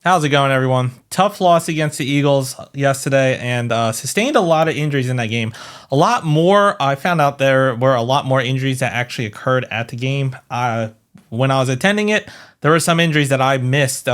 How's it going, everyone? Tough loss against the Eagles yesterday and sustained a lot of injuries in that game. A lot more. I found out there were a lot more injuries that actually occurred at the game. When I was attending it, there were some injuries that I missed.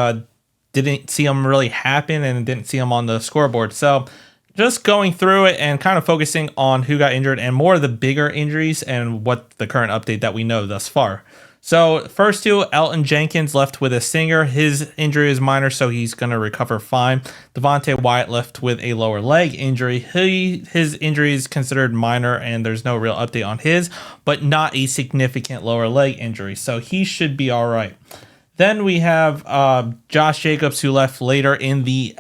Didn't see them really happen and didn't see them on the scoreboard. So just going through it and kind of focusing on who got injured and more of the bigger injuries and what the current update that we know thus far. So first two, Elton Jenkins left with a stinger. His injury is minor, so he's going to recover fine. Devontae Wyatt left with a lower leg injury. His injury is considered minor, and there's no real update on his, but not a significant lower leg injury, so he should be all right. Then we have Josh Jacobs, who left later in the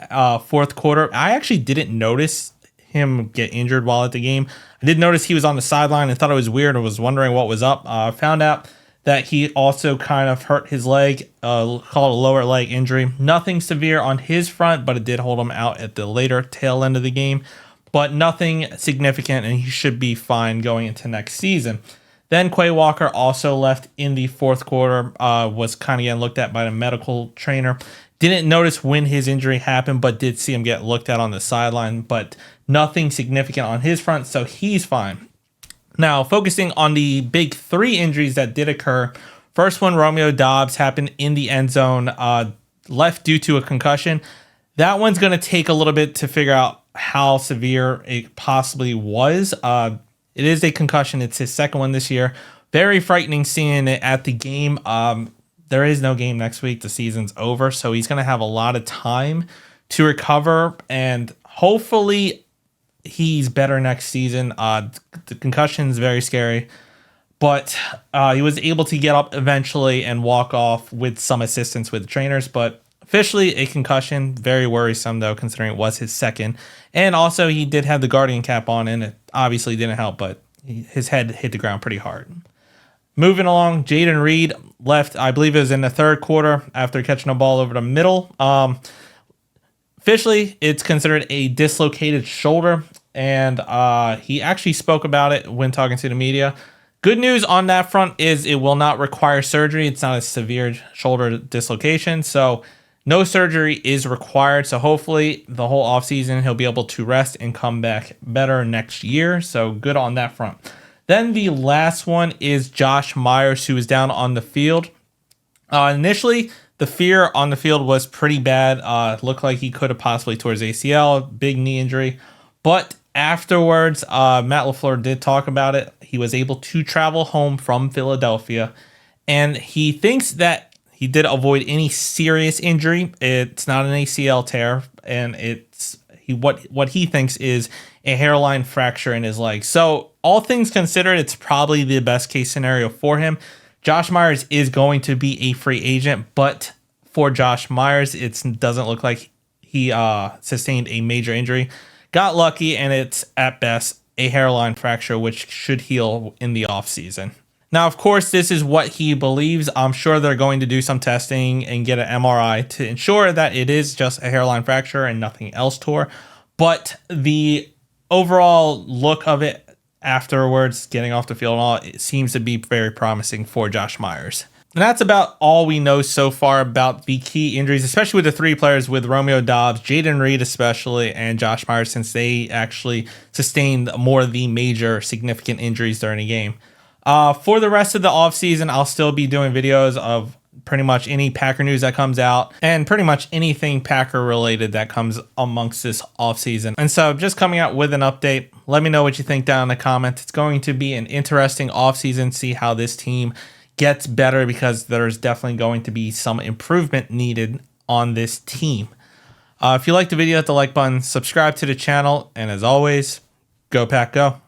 fourth quarter. I actually didn't notice him get injured while at the game. I did notice he was on the sideline and thought it was weird and was wondering what was up. Found out that he also kind of hurt his leg, called a lower leg injury. Nothing severe on his front, but it did hold him out at the later tail end of the game. But nothing significant, and he should be fine going into next season. Then Quay Walker also left in the fourth quarter, was kind of getting looked at by the medical trainer. Didn't notice when his injury happened, but did see him get looked at on the sideline. But nothing significant on his front, so he's fine. Now, focusing on the big three injuries that did occur. First one, Romeo Doubs, happened in the end zone, left due to a concussion. That one's going to take a little bit to figure out how severe it possibly was. It is a concussion. It's his second one this year. Very frightening seeing it at the game. There is no game next week. The season's over, so he's going to have a lot of time to recover, and hopefully he's better next season. The concussion is very scary, but he was able to get up eventually and walk off with some assistance with the trainers. But officially a concussion, very worrisome though, considering it was his second. And also he did have the Guardian cap on, and it obviously didn't help, but his head hit the ground pretty hard. Moving along, Jayden Reed left, I believe it was in the third quarter after catching a ball over the middle. Officially, it's considered a dislocated shoulder, and he actually spoke about it when talking to the media. Good news on that front is it will not require surgery. It's not a severe shoulder dislocation, so no surgery is required. So hopefully the whole offseason he'll be able to rest and come back better next year. So good on that front. Then the last one is Josh Myers, who is down on the field. Initially, the fear on the field was pretty bad. Looked like he could have possibly tore his ACL, big knee injury. But afterwards, Matt LaFleur did talk about it. He was able to travel home from Philadelphia, and he thinks that he did avoid any serious injury. It's not an ACL tear, and it's what he thinks is a hairline fracture in his leg. So all things considered, it's probably the best case scenario for him. Josh Myers is going to be a free agent, but for Josh Myers, it doesn't look like he sustained a major injury. Got lucky, and it's at best a hairline fracture, which should heal in the offseason. Now, of course, this is what he believes. I'm sure they're going to do some testing and get an MRI to ensure that it is just a hairline fracture and nothing else tore. But the overall look of it afterwards, getting off the field and all, it seems to be very promising for Josh Myers. And that's about all we know so far about the key injuries, especially with the three players, with Romeo Doubs, Jayden Reed especially, and Josh Myers, since they actually sustained more of the major significant injuries during the game. For the rest of the offseason, I'll still be doing videos of pretty much any Packer news that comes out and pretty much anything Packer related that comes amongst this offseason. And so just coming out with an update. Let me know what you think down in the comments. It's going to be an interesting offseason, see how this team gets better, because there's definitely going to be some improvement needed on this team. If you liked the video, hit the like button, subscribe to the channel, and as always, go Pack Go.